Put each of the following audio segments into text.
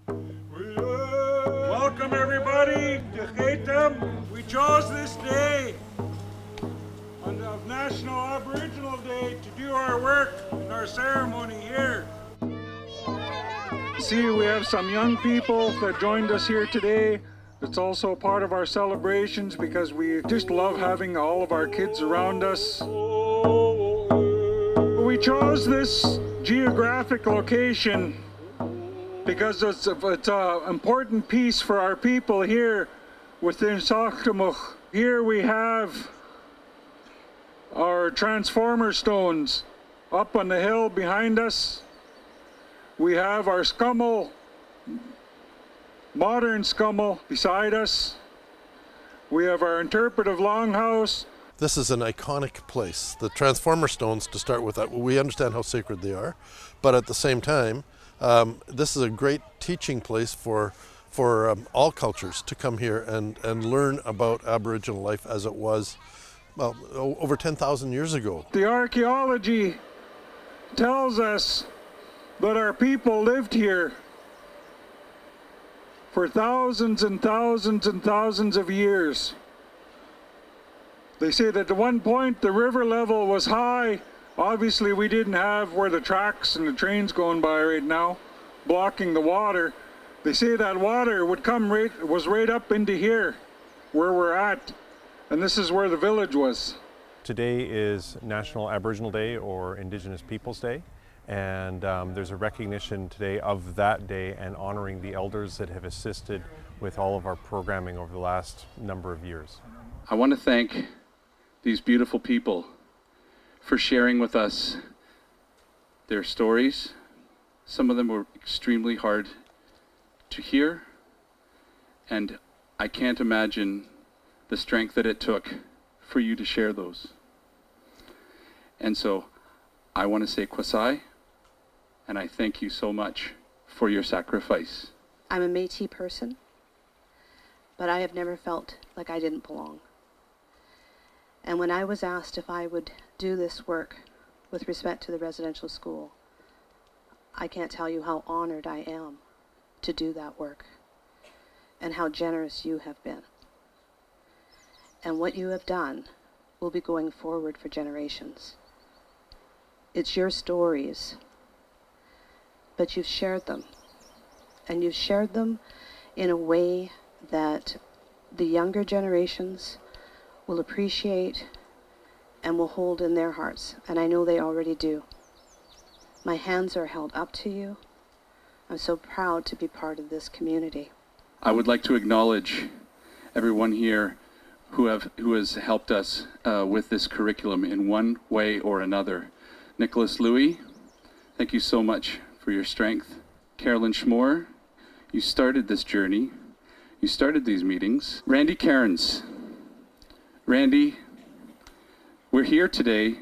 Welcome everybody to ytem. We chose this day of National Aboriginal Day to do our work and our ceremony here. See, we have some young people that joined us here today. It's also part of our celebrations because we just love having all of our kids around us. We chose this geographic location because it's an important piece for our people here within Saktamuk. Here we have our transformer stones up on the hill behind us. We have our scummel, modern scummel beside us. We have our interpretive longhouse. This is an iconic place. The transformer stones, to start with, we understand how sacred they are, but at the same time, this is a great teaching place for all cultures to come here and learn about Aboriginal life as it was, well, over 10,000 years ago. The archaeology tells us that our people lived here for thousands and thousands and thousands of years. They say that at one point the river level was high. Obviously we didn't have where the tracks and the trains going by right now, blocking the water. They say that water would come was right up into here, where we're at, and this is where the village was. Today is National Aboriginal Day or Indigenous Peoples Day. And there's a recognition today of that day and honoring the elders that have assisted with all of our programming over the last number of years. I want to thank these beautiful people for sharing with us their stories. Some of them were extremely hard to hear, and I can't imagine the strength that it took for you to share those. And so I want to say Kwasai, and I thank you so much for your sacrifice. I'm a Métis person, but I have never felt like I didn't belong. And when I was asked if I would do this work with respect to the residential school, I can't tell you how honored I am to do that work and how generous you have been. And what you have done will be going forward for generations. It's your stories, but you've shared them, and you've shared them in a way that the younger generations will appreciate and will hold in their hearts, and I know they already do. My hands are held up to you. I'm so proud to be part of this community. I would like to acknowledge everyone here who has helped us with this curriculum in one way or another. Nicholas Louis, thank you so much for your strength. Carolyn Schmore, you started this journey. You started these meetings. Randy Cairns. Randy, we're here today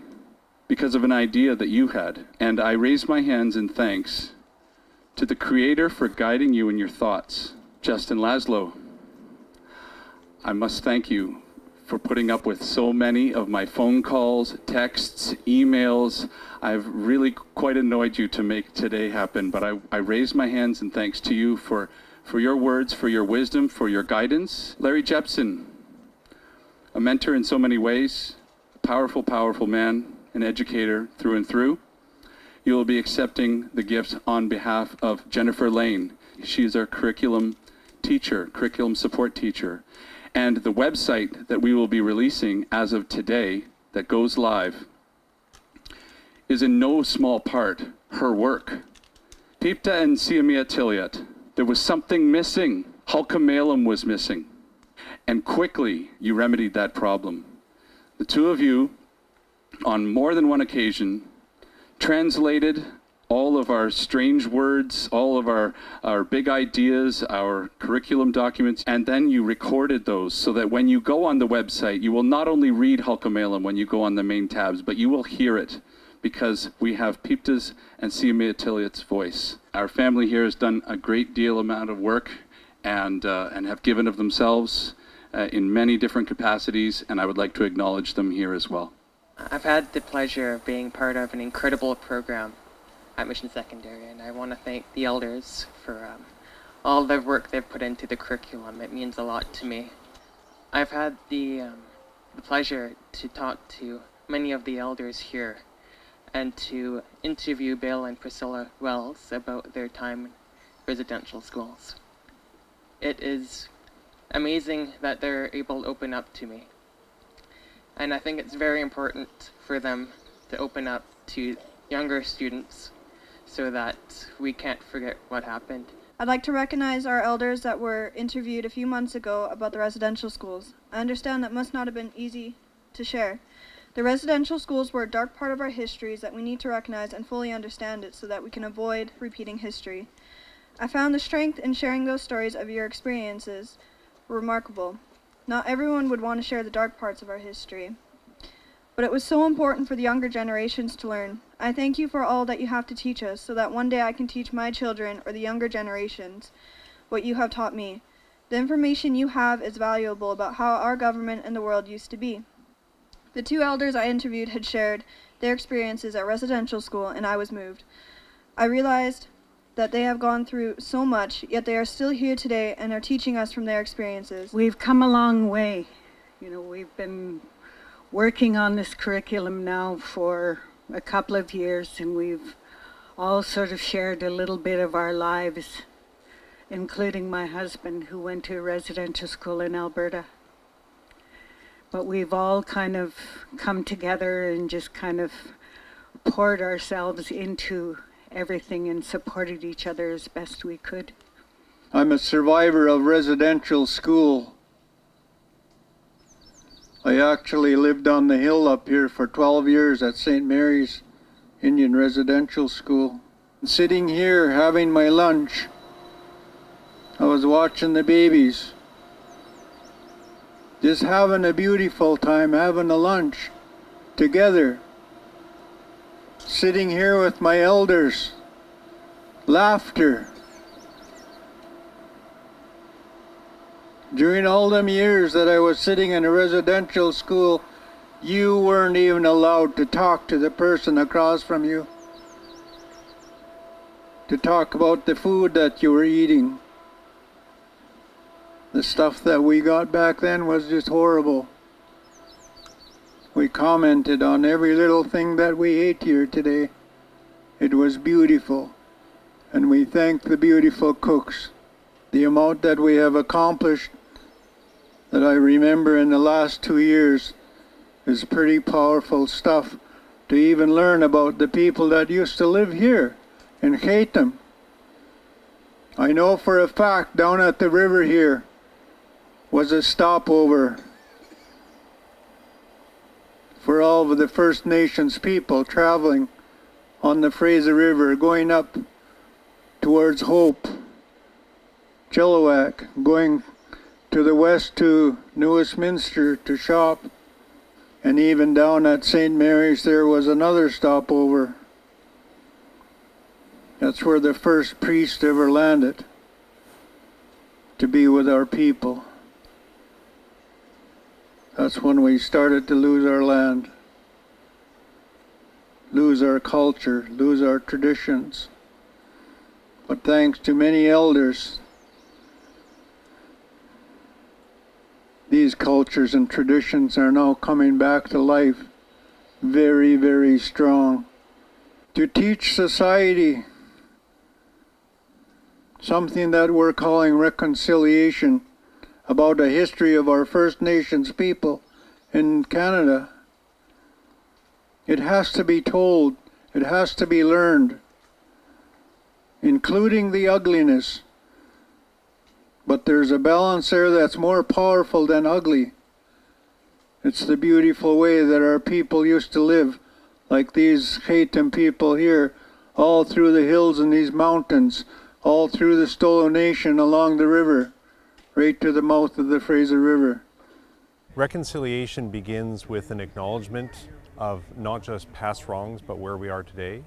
because of an idea that you had, and I raise my hands in thanks to the Creator for guiding you in your thoughts. Justin Laszlo, I must thank you for putting up with so many of my phone calls, texts, emails. I've really quite annoyed you to make today happen, but I raise my hands in thanks to you for your words, for your wisdom, for your guidance. Larry Jepson, a mentor in so many ways, a powerful, powerful man, an educator through and through. You will be accepting the gift on behalf of Jennifer Lane. She is our curriculum teacher, curriculum support teacher. And the website that we will be releasing as of today that goes live is in no small part her work. Pipta and Siamia Tiliat, there was something missing. Hulkamalum was missing. And quickly you remedied that problem. The two of you, on more than one occasion, translated all of our strange words, all of our big ideas, our curriculum documents, and then you recorded those so that when you go on the website, you will not only read Hulkamalum when you go on the main tabs, but you will hear it because we have Pipta's and Siamia Tiliat's voice. Our family here has done a great deal amount of work and have given of themselves in many different capacities, and I would like to acknowledge them here as well. I've had the pleasure of being part of an incredible program at Mission Secondary, and I want to thank the elders for all the work they've put into the curriculum. It means a lot to me. I've had the pleasure to talk to many of the elders here and to interview Bill and Priscilla Wells about their time in residential schools. It is amazing that they're able to open up to me. And I think it's very important for them to open up to younger students so that we can't forget what happened. I'd like to recognize our elders that were interviewed a few months ago about the residential schools. I understand that must not have been easy to share. The residential schools were a dark part of our histories that we need to recognize and fully understand it so that we can avoid repeating history. I found the strength in sharing those stories of your experiences remarkable. Not everyone would want to share the dark parts of our history, but it was so important for the younger generations to learn. I thank you for all that you have to teach us so that one day I can teach my children or the younger generations what you have taught me. The information you have is valuable about how our government and the world used to be. The two elders I interviewed had shared their experiences at residential school, and I was moved. I realized that they have gone through so much, yet they are still here today and are teaching us from their experiences. We've come a long way. You know, we've been working on this curriculum now for a couple of years, and we've all sort of shared a little bit of our lives, including my husband, who went to a residential school in Alberta. But we've all kind of come together and just kind of poured ourselves into everything and supported each other as best we could. I'm a survivor of residential school. I actually lived on the hill up here for 12 years at St. Mary's Indian Residential School. Sitting here having my lunch, I was watching the babies. Just having a beautiful time, having a lunch together. Sitting here with my elders. Laughter. During all them years that I was sitting in a residential school, you weren't even allowed to talk to the person across from you. To talk about the food that you were eating. The stuff that we got back then was just horrible. We commented on every little thing that we ate here today. It was beautiful. And we thank the beautiful cooks. The amount that we have accomplished that I remember in the last 2 years is pretty powerful stuff to even learn about the people that used to live here in ytem. I know for a fact down at the river here was a stopover for all of the First Nations people traveling on the Fraser River, going up towards Hope, Chilliwack, going to the west to New Westminster to shop, and even down at St. Mary's there was another stopover. That's where the first priest ever landed, to be with our people. That's when we started to lose our land, lose our culture, lose our traditions. But thanks to many elders, these cultures and traditions are now coming back to life very, very strong. To teach society something that we're calling reconciliation, about a history of our First Nations people in Canada. It has to be told, it has to be learned, including the ugliness. But there's a balance there that's more powerful than ugly. It's the beautiful way that our people used to live, like these ytem people here, all through the hills and these mountains, all through the Stolo Nation along the river, right to the mouth of the Fraser River. Reconciliation begins with an acknowledgement of not just past wrongs, but where we are today,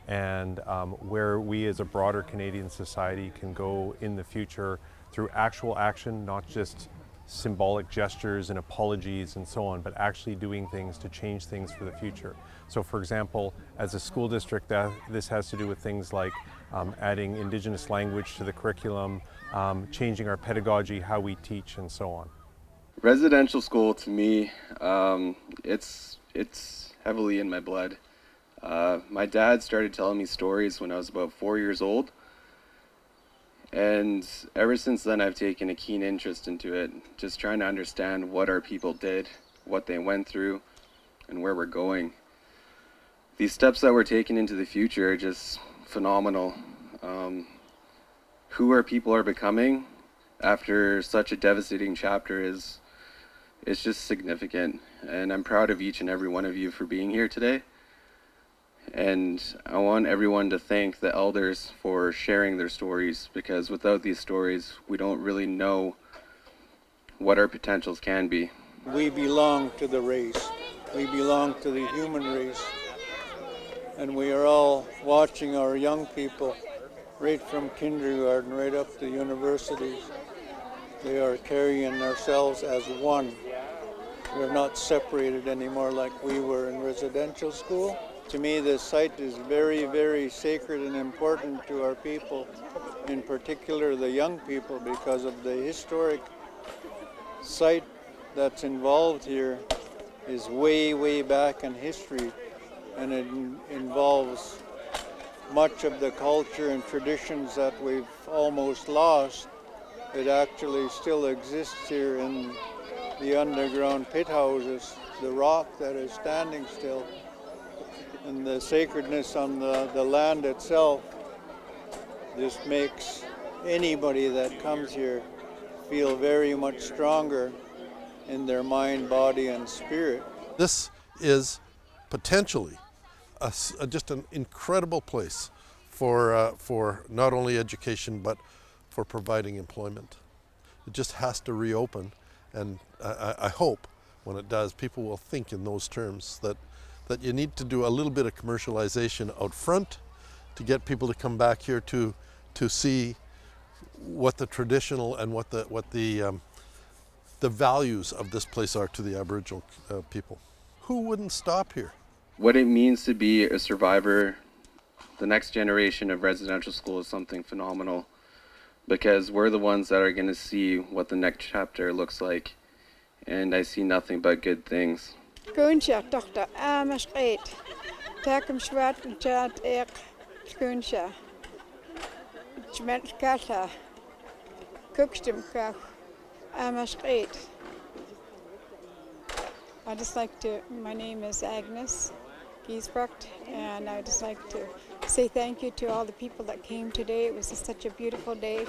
and where we as a broader Canadian society can go in the future through actual action, not just symbolic gestures and apologies and so on, but actually doing things to change things for the future. So for example, as a school district, this has to do with things like adding Indigenous language to the curriculum, changing our pedagogy, how we teach, and so on. Residential school, to me, it's heavily in my blood. My dad started telling me stories when I was about 4 years old, and ever since then I've taken a keen interest into it, just trying to understand what our people did, what they went through, and where we're going. These steps that we're taking into the future are just phenomenal. Who our people are becoming after such a devastating chapter is just significant, and I'm proud of each and every one of you for being here today. And I want everyone to thank the elders for sharing their stories, because without these stories, we don't really know what our potentials can be. We belong to the race. We belong to the human race. And we are all watching our young people right from kindergarten right up to universities. They are carrying ourselves as one. We're not separated anymore like we were in residential school. To me, this site is very, very sacred and important to our people, in particular the young people, because of the historic site that's involved here is way, way back in history, and it involves much of the culture and traditions that we've almost lost. It actually still exists here in the underground pit houses, the rock that is standing still, and the sacredness on the land itself just makes anybody that comes here feel very much stronger in their mind, body, and spirit. This is potentially just an incredible place for not only education but for providing employment. It just has to reopen, and I hope when it does, people will think in those terms, that you need to do a little bit of commercialization out front to get people to come back here to see what the traditional and what the values of this place are to the Aboriginal people. Who wouldn't stop here? What it means to be a survivor, the next generation of residential school, is something phenomenal, because we're the ones that are going to see what the next chapter looks like, and I see nothing but good things. Kunsha Dr. Amashqait, Takum Shwat Chat Ek Kunsha, Jmet Kata, Kukstim Kaf, Amashqait. I just like to, my name is Agnes Giesbrecht, and I just like to say thank you to all the people that came today. It was just such a beautiful day.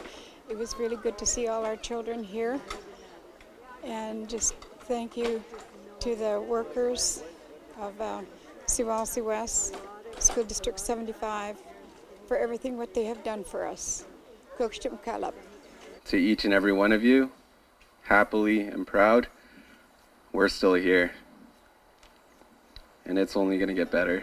It was really good to see all our children here, and just thank you to the workers of Siwalsi West, School District 75, for everything what they have done for us. Kukstim Kalap. To each and every one of you, happily and proud, we're still here, and it's only going to get better.